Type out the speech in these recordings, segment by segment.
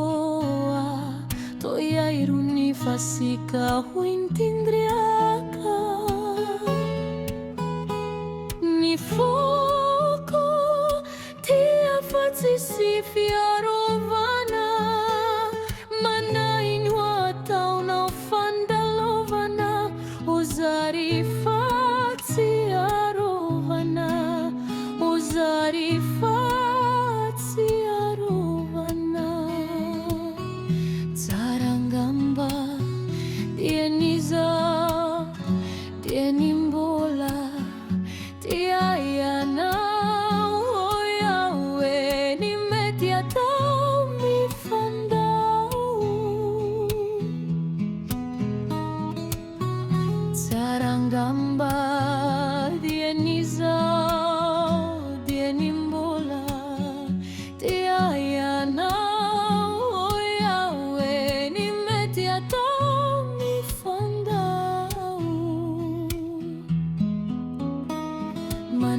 koa toiairu ni fasika huintindriaka ni foco tia fazisi fiarovana manain watau na fandalovana uzari faziarovana uzari faziarovana Zarangamba dieniza dienimbola tiayana oyawe nimetiatau mifandau Zarangamba dieniza dienimbola tiayana oyawe nimetiatau mifandau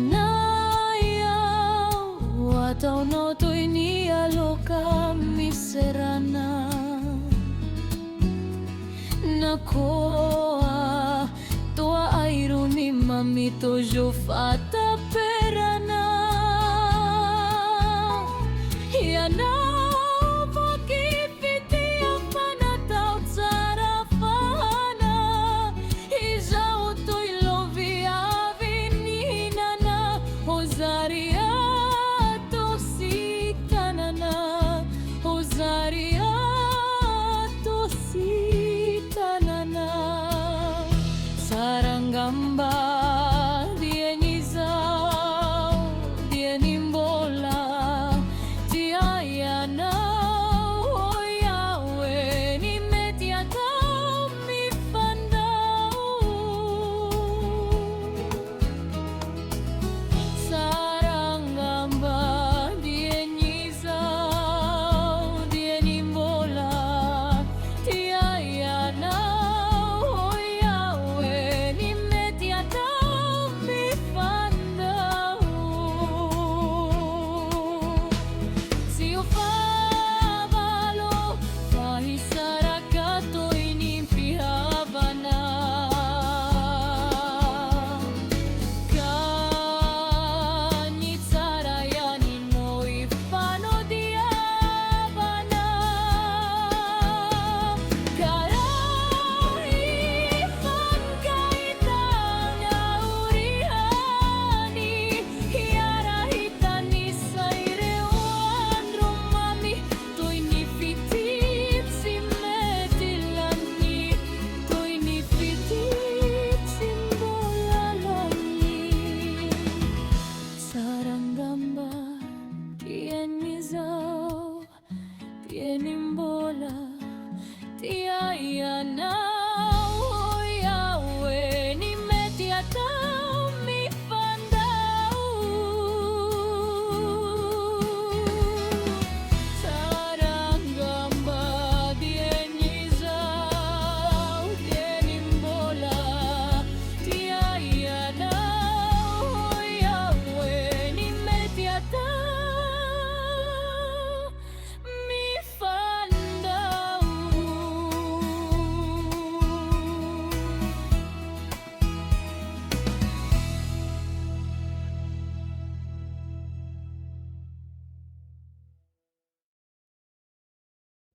Manaya watau noto ini aloka miserana nakoa toa airu ni mamito jofata perana yana Zarangamba dieniza dienimbola tiayana oyawe nimetiatau mifandau Zarangamba dieniza dienimbola tiayana Zarangamba dieniza dienimbola tiayana